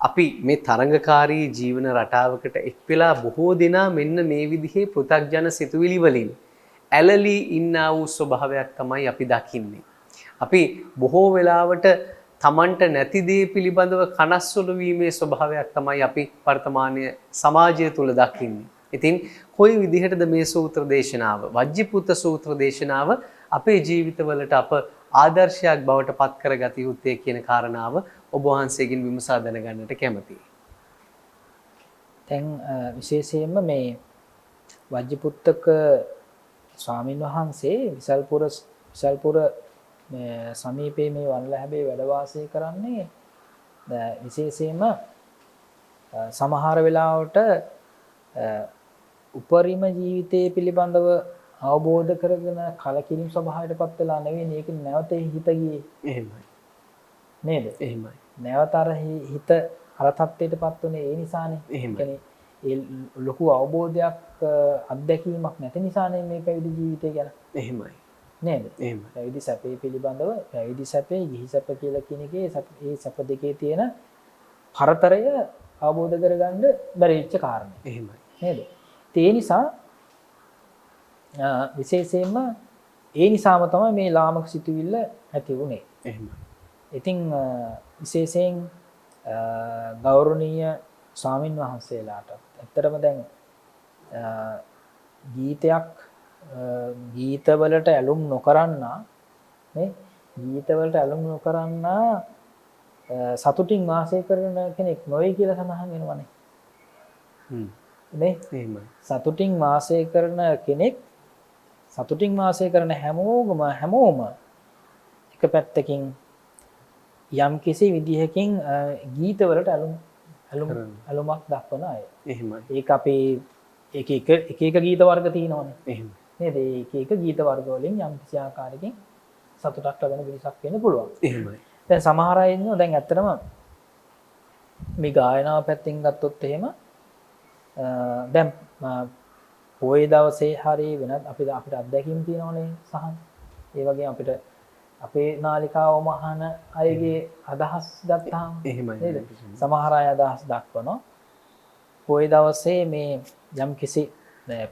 අපි මේ තරංගකාරී ජීවන රටාවකට එක් වෙලා බොහෝ දෙනා මෙන්න මේ විදිහේ පෘථග්ජන සිතුවිලි වලින් ඇලලී ඉන්නා වූ ස්වභාවයක් තමයි අපි දකින්නේ. අපි බොහෝ වෙලාවට තමන්ට නැති දේ පිළිබඳව කනස්සොළු වීමේ ස්වභාවයක් තමයි අපි වර්තමානයේ සමාජය තුල දකින්නේ. ඉතින් කොයි විදිහටද මේ සූත්‍ර දේශනාව වජ්ජිපුත්ත සූත්‍ර දේශනාව අපේ ජීවිතවලට අප ආදර්ශයක් බවට පත් කරගත යුත්තේ කියන කාරණාව ඔබ වහන්සේගෙන් විමසා දැනගන්නට කැමතියි. දැන් විශේෂයෙන්ම මේ වජ්ජිපුත්තක ස්වාමින් වහන්සේ විසල්පුර සමීපයේ මේ වනලැහැබේ වැඩ වාසය කරන්නේ විශේෂයෙන්ම සමහර වෙලාවට උපරිම ජීවිතයේ පිළිබඳව අවබෝධ කරගෙන කලකිරීම ස්වභාවයටපත් වෙලා නෙවෙයි මේක නැවත හිත ගියේ. එහෙමයි. නේද? එහෙමයි. නැවත අර හිත අර තත්ත්වයටපත් උනේ ඒ නිසානේ. එහෙමයි. ඒ ලොකු අවබෝධයක් අත්දැකීමක් නැති නිසානේ මේ පැවිදි ජීවිතය ගැන. එහෙමයි. නේද? එහෙමයි. පැවිදි සැපේ පිළිබඳව පැවිදි සැපේ ගිහි සැප කියලා කියන එකේ ඒ සැප දෙකේ තියෙන පරතරය අවබෝධ කරගන්න බැරි වෙච්ච කාරණේ. එහෙමයි. නේද? ඒ නිසා විශේෂයෙන්ම ඒ නිසාම තමයි මේ ලාමක සිතුවිල්ල ඇති වුනේ. එහෙමයි. ඉතින් විශේෂයෙන් ගෞරවනීය ස්වාමින් වහන්සේලාට ඇත්තටම දැන් ගීතවලට ඇලුම් නොකරන්නා නේ ගීතවලට ඇලුම් නොකරන්නා සතුටින් වාසය කරන කෙනෙක් නොවේ කියලා සඳහන් වෙනවනේ. නේ එහෙමයි. සතුටින් වාසය කරන කෙනෙක් සතුටින් වාසය කරන හැමෝම එක පැත්තකින් යම් කිසි විදිහකින් ගීතවලට ඇලුමක් දක්වන අය. එහෙමයි. ඒක අපේ එක ගීත වර්ග තියෙනවානේ. එහෙමයි. නේද? එක ගීත වර්ග වලින් යම් කිසි ආකාරයකින් සතුටක් ලබන පිරිසක් වෙන්න පුළුවන්. එහෙමයි. දැන් සමහර අය ඉන්නවා දැන් ඇත්තටම මේ ගායනාව පැත්තෙන් ගත්තොත් එහෙම දැන් පොයේ දවසේ හරි වෙනත් අපිට අත්දැකීම් තියෙනවනේ සහන්. ඒ වගේම අපිට අපේ නාලිකාවම අහන අයගේ අදහස් ගත්තාම එහෙමයි. නේද? සමහර අය අදහස් දක්වනවා. පොයේ දවසේ මේ යම් කිසි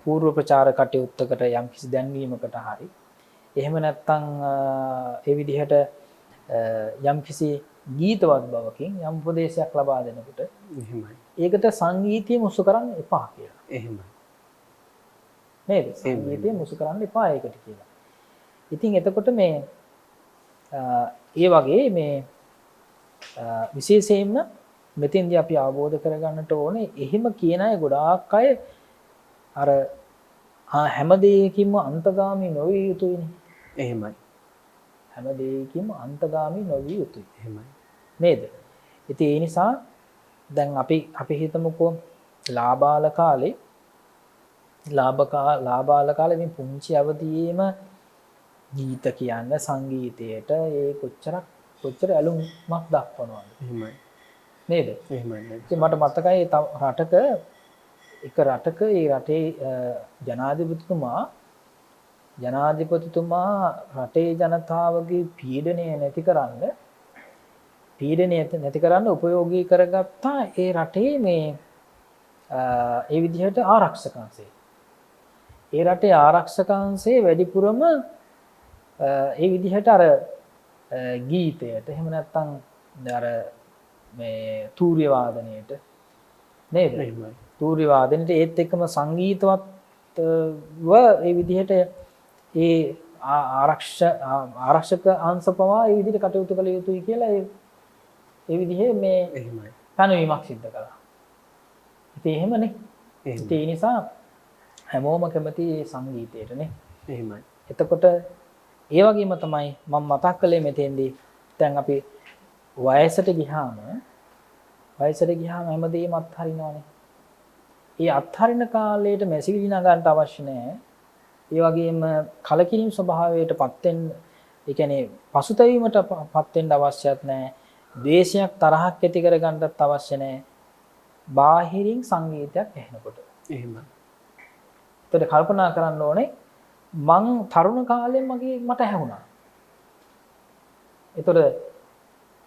පූර්ව ප්‍රචාර කටයුත්තකට යම් කිසි දැන්වීමකට හරි එහෙම නැත්නම් ඒ විදිහට යම් කිසි ගීතවත් බවකින් යම් උපදේශයක් ලබා දෙනකොට එහෙමයි. ඒකට සංගීතය මුසු කරන්න එපා කියලා. එහෙමයි. නේද? සංගීතය මුසු කරන්න එපා ඒකට කියලා. ඉතින් එතකොට මේ ඒ වගේ මේ විශේෂයෙන්ම මෙතෙන්දී අපි අවබෝධ කරගන්නට ඕනේ එහෙම කියන අය ගොඩාක් අය අර හැම දෙයකින්ම අන්තගාමී නොවිය යුතුයිනේ. එහෙමයි. හැම දෙයකින්ම අන්තගාමී නොවිය යුතුයි. එහෙමයි. නේද? ඉතින් ඒ නිසා දැන් අපි හිතමුකෝ ලාබාල කාලේ මේ පුංචි අවදියේම ගීත කියන්න සංගීතයට ඒ කොච්චර ඇලුමක් දක්වනවද? එහෙමයි. නේද? එහෙමයි. ඉතින් මට මතකයි එක රටක ඒ රටේ ජනාධිපතිතුමා රටේ ජනතාවගේ පීඩනය නැති කරන්න උපයෝගී කරගත්තා ඒ රටේ මේ ඒ විදිහට ආරක්ෂක අංශය. ඒ රටේ ආරක්ෂක අංශයේ වැඩිපුරම ඒ විදිහට අර ගීතයට එහෙම නැත්නම් අර මේ තූර්ය වාදනයට නේද? තූර්ය වාදනයට ඒත් එක්කම සංගීතවත්ව ඒ විදිහට ඒ ආරක්ෂක අංශ පවා ඒ විදිහට කටයුතු කළ යුතුයි කියලා ඒ විදිහේ මේ පැනවීමක් සිද්ධ කළා. ඉතින් එහෙමනේ. ඒ නිසා හැමෝම කැමති සංගීතයටනේ. එහෙමයි. එතකොට ඒ වගේම තමයි මම මතක් කළේ මෙතෙන්දී දැන් අපි වයසට ගියාම හැමදේම අත්හරිනවානේ. ඒ අත්හරින කාලයට මැසිවිලි නගන්න අවශ්‍ය නැහැ. ඒ වගේම කලකිරීම ස්වභාවයටපත් වෙන්න, ඒ කියන්නේ පසුතැවීමටපත් වෙන්න අවශ්‍යත් නැහැ. ද්වේෂයක් තරහක් ඇති කරගන්නත් අවශ්‍ය නැහැ. බාහිරින් සංගීතයක් ඇහෙනකොට. එහෙමයි. ඒතකොට කල්පනා කරන්න ඕනේ මං තරුණ කාලේ මට ඇහුණා. ඒතකොට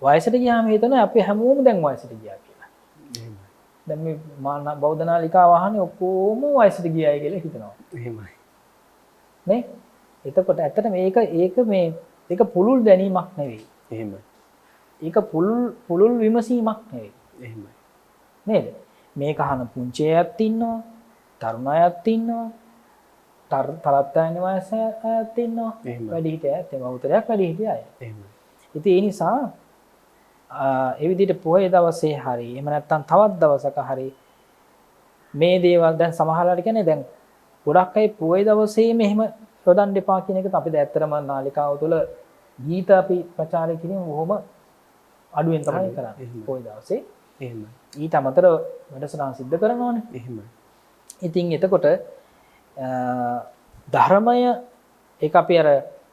වයසට ගියාම හිතනවා අපි හැමෝම දැන් වයසට ගියා කියලා. එහෙමයි. දැන් මේ බෞද්ධ නාලිකාව අහන්නේ ඔක්කොම වයසට ගියායි කියලා හිතනවා. එහෙමයි. නේ? එතකොට ඇත්තට මේක පුළුල් දැනීමක් නෙවෙයි. එහෙමයි. ඒක පුළුල් විමසීමක් නෙවෙයි. එහෙමයි. නේද? මේක අහන පුංචි අයත් ඉන්නවා, තරුණ අයත් ඉන්නවා, තරත් යන වයස අයත් ඉන්නවා, වැඩිහිටිය අයත් ඉන්නවා, බහුතරයක් වැඩිහිටිය අය. එහෙමයි. ඉතින් ඒ නිසා ඒ විදිහට පොහේ දවසේ හරි එහෙම නැත්නම් තවත් දවසක හරි මේ දේවල් දැන් සමහරවල්ලාට කියන්නේ දැන් ගොඩක් අය පොහේ දවසේම එහෙම යොදන්න එපා කියන එකත් අපි දැන් ඇත්තටම නාලිකාව තුළ ගීත අපි ප්‍රචාරය කිරීම බොහොම අඩුවෙන් තමයි කරන්නේ පොහේ දවසේ. එහෙමයි. ඊට අමතරව වැඩසටහන් සිද්ධ කරනවානේ. එහෙමයි. ඉතින් එතකොට ධර්මය ඒක අපි අර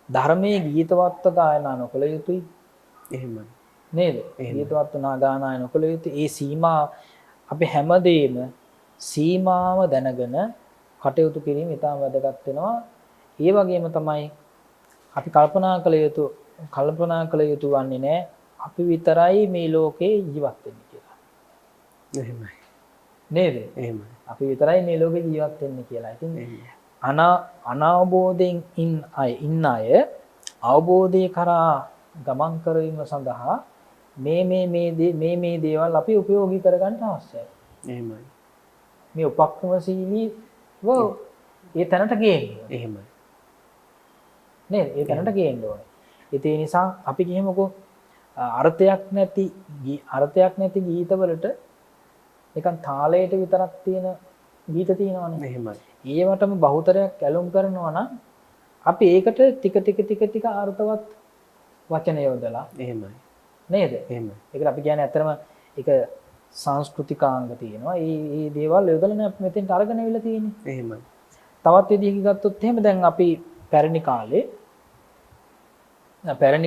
ධර්මයේ ගීතවත්ව ගායනා නොකළ යුතුයි. එහෙමයි. නේද? ගීතවත්ව ගායනා නොකළ යුතුයි. ඒ සීමා අපි හැමදේම සීමාව දැනගෙන කටයුතු කිරීම ඉතාම වැදගත් වෙනවා. ඒ වගේම තමයි අපි කල්පනා කළ යුතු වන්නේ නැහැ අපි විතරයි මේ ලෝකේ ජීවත් වෙන්නේ කියලා. එහෙමයි. නේද? එහෙමයි. අපි විතරයි මේ ලෝකේ ජීවත් වෙන්නේ කියලා. ඉතින් අනාවබෝධයෙන් ඉන්න අය අවබෝධය කරා ගමන් කරවීම සඳහා මේ දේවල් අපි උපයෝගී කරගන්න අවශ්‍යයි. එහෙමයි. මේ උපක්‍රමශීලීව ඒ තැනට ගේන්න. එහෙමයි. නේද? ඒ තැනට ගේන්න ඕනේ. ඒ නිසා අපි කියමුකෝ අර්ථයක් නැති ගීතවලට නිකන් තාලයට විතරක් තියෙන ගීත තියෙනවානේ. එහෙමයි. ඒවටම බහුතරයක් ඇලුම් කරනවා නම් අපි ඒකට ටික අර්ථවත් වචන යොදලා එහෙමයි. නේද? එහෙමයි. ඒකට අපි කියන්නේ ඇත්තටම ඒක සංස්කෘතිකාංග තියෙනවා. ඒ දේවල් යොදලා අපි මෙතෙන්ට අරගෙන අවිල්ලා තියෙන්නේ. එහෙමයි. තවත් විදිහකින් ගත්තොත් එහෙම දැන් අපි පැරණි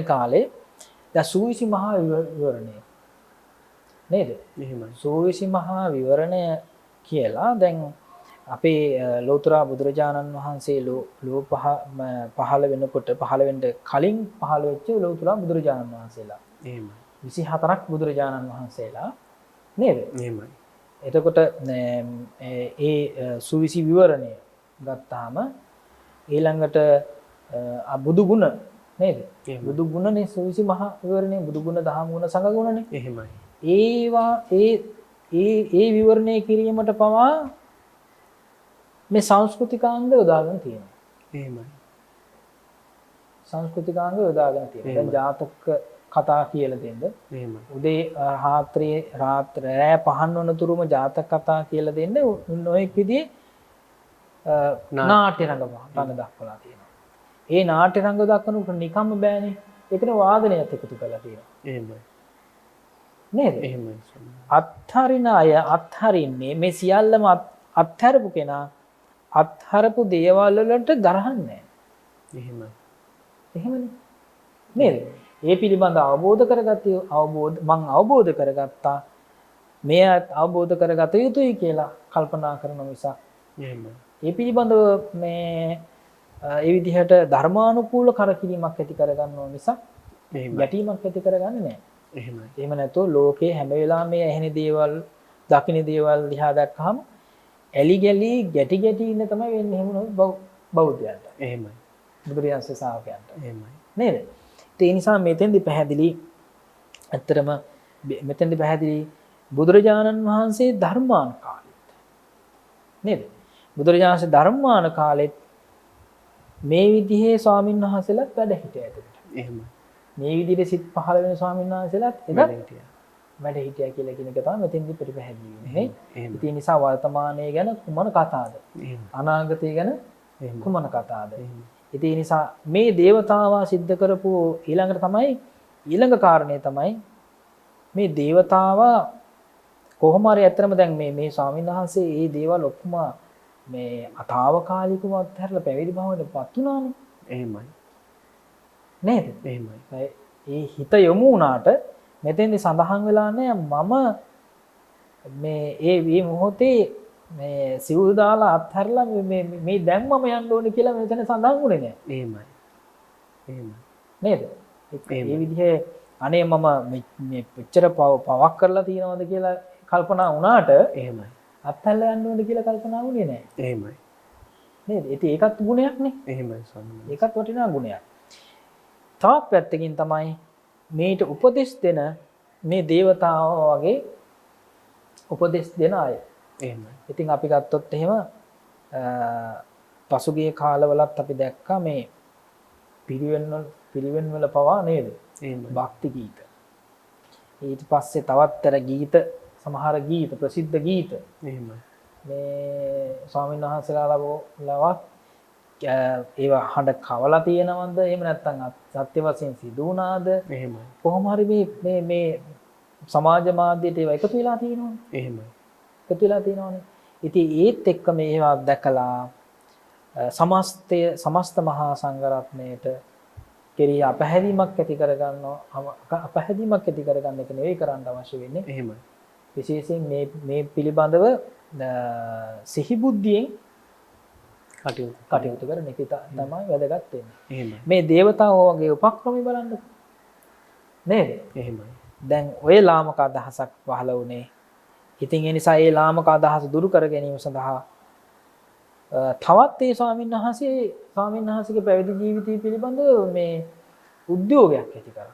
කාලේ දැන් සූවිසි මහා විවරණය නේද? එහෙමයි. සූවිසි මහා විවරණය කියලා දැන් අපේ ලෝතර බුදුරජාණන් වහන්සේ පහළ වෙනකොට පහළ වෙන්න කලින් පහළ වෙච්ච ලෝතර බුදුරජාණන් වහන්සේලා. එහෙමයි. 24ක් බුදුරජාණන් වහන්සේලා නේද? එහෙමයි. එතකොට ඒ සූවිසි විවරණය ගත්තාම ඊළඟට බුදු ගුණ නේද? බුදු ගුණනේ සූවිසි මහා විවරණය බුදු ගුණ දහම් ගුණ සංඝ ගුණනේ. එහෙමයි. ඒවා ඒ විවරණය කිරීමට පවා මේ සංස්කෘතිකාංග යොදාගෙන තියෙනවා. එහෙමයි. සංස්කෘතිකාංග යොදාගෙන තියෙනවා. දැන් ජාතක කතා කියලා දෙන්න. එහෙමයි. උදේ රාත්‍රී පහන් වන තුරුම ජාතක කතා කියලා දෙන්න නොඑක් විදිහේ නාට්‍ය රංග දක්වලා තියෙනවා. ඒ නාට්‍ය රංග දක්වනකොට නිකම්ම බෑනේ. ඒකට වාදනයත් එකතු කරලා තියෙනවා. එහෙමයි. නේද? එහෙමයි. අත්හරින අය අත්හරින්නේ මේ සියල්ලම අත්හැරපු කෙනා අත්හරපු දේවල් වලට දරහන්නේ නැහැ. එහෙමයි. එහෙමනේ. නේද? ඒ පිළිබඳ මං අවබෝධ කරගත්තා. මේ අවබෝධ කරගත යුතුයි කියලා කල්පනා කරන නිසා. එහෙමයි. ඒ පිළිබඳව මේ ඒ විදිහට ධර්මානුකූල කරකිරීමක් ඇති කරගන්න නිසා ගැටීමක් ඇති කරගන්නේ නැහැ. එහෙමයි. එහෙම නැත්නම් ලෝකේ හැම වෙලාවෙම මේ ඇහෙන දේවල්, දකින දේවල් දිහා දැක්කහම ඇලි ගැලි ගැටි ඉන්න තමයි වෙන්නේ. එහෙම නෝ බෞද්ධයන්ට. එහෙමයි. බුදුරජාණන්සේ ශ්‍රාවකයන්ට. එහෙමයි. නේද? ඒ නිසා මෙතෙන්දි පැහැදිලි ඇත්තටම මෙතෙන්දි පැහැදිලි බුදුරජාණන් වහන්සේ ධර්මාන කාලෙත් නේද? බුදුරජාණන්සේ ධර්මාන කාලෙත් මේ විදිහේ ස්වාමීන් වහන්සේලාත් වැඩ හිටියා එතකොට. එහෙමයි. මේ විදිහට සිත් 15 වෙනි ස්වාමීන් වහන්සේලාත් වැඩ හිටියා කියලා කියන එක තමයි මෙතෙන්දි පිළිපැහැදිලි වෙන්නේ. ඒ නිසා වර්තමානයේ ගැන කුමන කතාවද? අනාගතය ගැන කුමන කතාවද? ඒ නිසා මේ දේවතාවා සිද්ධ කරපු ඊළඟ කාරණේ තමයි මේ දේවතාවා කොහොම හරි ඇත්තටම දැන් මේ ස්වාමීන් වහන්සේ මේ දේවල් ඔක්කොම මේ අතාවකාලිකව අත්හැරලා පැවිදි භාවයට පත් වුණානේ. එහෙමයි. නේද? එහෙමයි. ඒ හිත යොමු වුණාට මෙතෙන්දි සඳහන් වෙලා නැහැ මේ මොහොතේ මේ සිවුරු දාලා අත්හැරලා මේ දැන් මම යන්න ඕනේ කියලා මෙතන සඳහන් වුණේ නැහැ. එහෙමයි. නේද? ඒ විදිහේ අනේ මම මේ පිටතර පවක් කරලා තියනවද කියලා කල්පනා වුණාට එහෙමයි. අත්හැරලා යන්න ඕනේ කියලා කල්පනා වුණේ නැහැ. එහෙමයි. නේද? ඒකත් ගුණයක් නේ. එහෙමයි ස්වාමීනි. ඒකත් වටිනා ගුණයක්. තවත් පැත්තකින් තමයි මේට උපදෙස් දෙන මේ දේවතාවෝ වගේ උපදෙස් දෙන අය. එහෙමයි. ඉතින් අපි ගත්තොත් එහෙම පසුගිය කාලවලත් අපි දැක්කා මේ පිරිවෙන් වල පවා නේද? එහෙමයි. භක්ති ගීත. ඊට පස්සේ තවත්තර ගීත සමහර ගීත ප්‍රසිද්ධ ගීත. එහෙමයි. මේ ස්වාමීන් වහන්සේලාලවත් ඒවා හඬ කවලා තියෙනවද? එහෙම නැත්නම් සත්‍ය වශයෙන් සිදු වුණාද? එහෙමයි. කොහොම හරි මේ සමාජ මාධ්‍යයට ඒවා එකතු වෙලා තියෙනවනේ. එහෙමයි. එකතු වෙලා තියෙනවනේ. ඉතින් ඒත් එක්ක මේවා දැකලා සමස්ත මහා සංඝරත්නයට කෙරෙහි අපහැදීමක් ඇති කරගන්න එක නෙවෙයි කරන්න අවශ්‍ය වෙන්නේ. එහෙමයි. විශේෂයෙන් මේ පිළිබඳව සිහි බුද්ධියෙන් කටයුතු කරන එක තමයි වැදගත් වෙන්නේ. එහෙමයි. මේ දේවතාවෝ වගේ උපක්‍රම බලන්නකො. නේද? එහෙමයි. දැන් ඔය ලාමක අදහසක් පහළ වුණේ. ඉතින් ඒ නිසා ඒ ලාමක අදහස දුරු කර ගැනීම සඳහා තවත් ඒ ස්වාමීන් වහන්සේගේ පැවිදි ජීවිතය පිළිබඳව මේ උද්‍යෝගයක් ඇති කරා.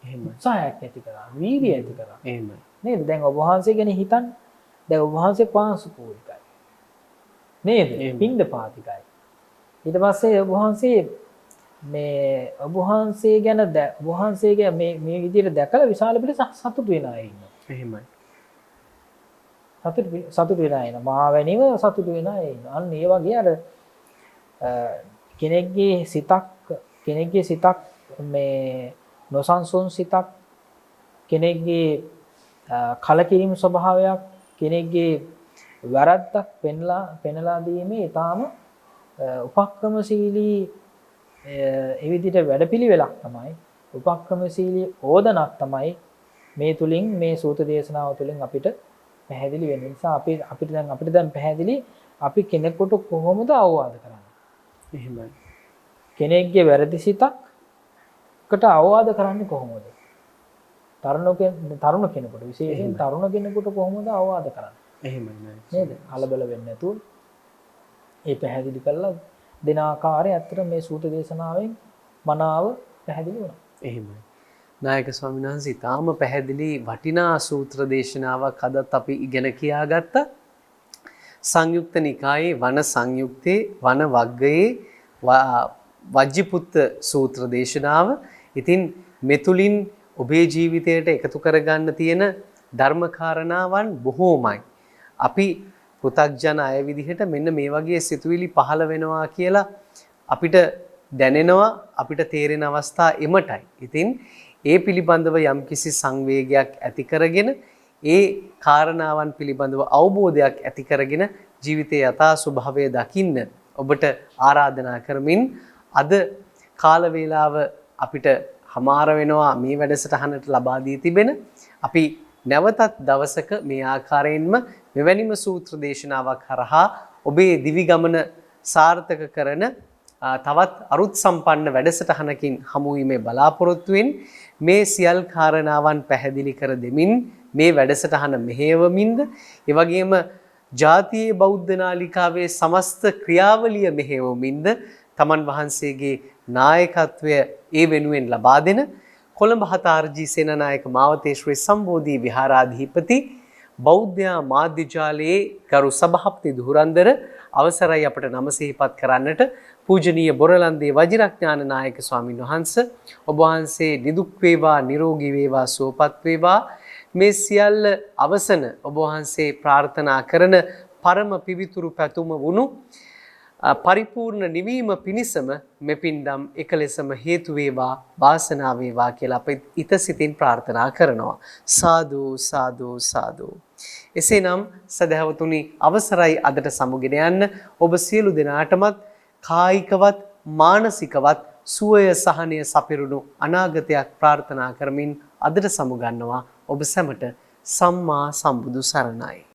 එහෙමයි. උත්සාහයක් ඇති කරා. වීර්යය ඇති කරා. එහෙමයි. නේද? දැන් ඔබ වහන්සේ ගැන හිතන්න. දැන් ඔබ වහන්සේ පාංශුපූරිකයි. නේද? පින්ඩපාතිකයි. ඊට පස්සේ ඔබ වහන්සේ ගැන ඔබ වහන්සේගේ මේ විදිහට දැකලා විශාල පිටසක් සතුටු වෙන අය ඉන්නවා. එහෙමයි. සතුට වෙලා එන මාවැනිව සතුට වෙලා එන. අන්න ඒ වගේ අර කෙනෙක්ගේ සිතක් මේ නොසන්සුන් සිතක්, කෙනෙක්ගේ කලකිරීම ස්වභාවයක්, කෙනෙක්ගේ වැරද්දක් පෙන්ලා දීමේ ඊටාම උපක්‍රමශීලී එවිදිහට වැඩපිළිවෙලක් තමයි, උපක්‍රමශීලී ඕදනක් තමයි මේ තුලින්, මේ සූත්‍ර දේශනාව තුලින් අපිට පැහැදිලි වෙන නිසා අපිට දැන් පැහැදිලි අපි කෙනෙකුට කොහොමද අවවාද කරන්නේ. එහෙමයි. කෙනෙක්ගේ වැරදි සිතකට අවවාද කරන්නේ කොහොමද? තරුණ කෙනෙකුට, විශේෂයෙන් තරුණ කෙනෙකුට කොහොමද අවවාද කරන්නේ? එහෙමයි නේද? කලබල වෙන්නේ නැතුව ඒ පැහැදිලි කරලා දෙන ආකාරය ඇත්තට මේ සූත්‍ර දේශනාවෙන් මනාව පැහැදිලි වුණා. එහෙමයි. නායක ස්වාමීන් වහන්සේ තාම පැහැදිලි වටිනා සූත්‍ර දේශනාවක් අදත් අපි ඉගෙන කියාගත්තා. සංයුක්ත නිකායේ වන සංයුක්තේ වන වග්ගයේ වජ්ජිපුත්ත සූත්‍ර දේශනාව. ඉතින් මෙතුලින් ඔබේ ජීවිතයට එකතු කරගන්න තියෙන ධර්මකාරණාවන් බොහෝමයි. අපි පෘථග්ජන අය විදිහට මෙන්න මේ වගේ සිතුවිලි පහළ වෙනවා කියලා අපිට දැනෙනවා, අපිට තේරෙන අවස්ථා එමටයි. ඉතින් ඒ පිළිබඳව යම්කිසි සංවේගයක් ඇති කරගෙන, ඒ කාරණාවන් පිළිබඳව අවබෝධයක් ඇති කරගෙන ජීවිතයේ යථා ස්වභාවය දකින්න ඔබට ආරාධනා කරමින් අද කාල වේලාව අපිට හමාර වෙනවා මේ වැඩසටහනට ලබා දී තිබෙන. අපි නැවතත් දවසක මේ ආකාරයෙන්ම මෙවැනිම සූත්‍ර දේශනාවක් හරහා ඔබේ දිවි ගමන සාර්ථක කරන තවත් අරුත් සම්පන්න වැඩසටහනකින් හමු වීමේ බලාපොරොත්තුවෙන් මේ සියල් කාරණාවන් පැහැදිලි කර දෙමින් මේ වැඩසටහන මෙහෙයවමින්ද, ඒ වගේම ජාතියේ බෞද්ධ නාලිකාවේ සමස්ත ක්‍රියාවලිය මෙහෙයවමින්ද තමන් වහන්සේගේ නායකත්වය ඒ වෙනුවෙන් ලබා දෙන කොළඹ හතාර්ජී සේනානායක මාවතේ ශ්‍රී සම්බෝධි විහාරාධිපති බෞද්ධ මාධ්‍ය ජාලයේ ගරු සභාපති ධුරන්දර අවසරයි අපට නම සිහිපත් කරන්නට පූජනීය බොරලන්දේ වජිරඥාන නායක ස්වාමින් වහන්සේ, ඔබ වහන්සේ නිදුක් වේවා, නිරෝගී වේවා, සුවපත් වේවා. මේ සියල්ල අවසන ඔබ වහන්සේ ප්‍රාර්ථනා කරන පරම පිවිතුරු පැතුම වුණු පරිපූර්ණ නිවීම පිණිසම මෙපින්දම් එකලෙසම හේතු වේවා, වාසනාව වේවා කියලා අපි ඉතසිතින් ප්‍රාර්ථනා කරනවා. සාදු සාදු සාදු. එසේනම් සදහවතුනි, අවසරයි අදට සමුගෙන යන්න ඔබ සියලු දෙනාටමත් කායිකවත් මානසිකවත් සුවය සහනය සපිරුණු අනාගතයක් ප්‍රාර්ථනා කරමින් අදට සමුගන්නවා. ඔබ සැමට සම්මා සම්බුදු සරණයි.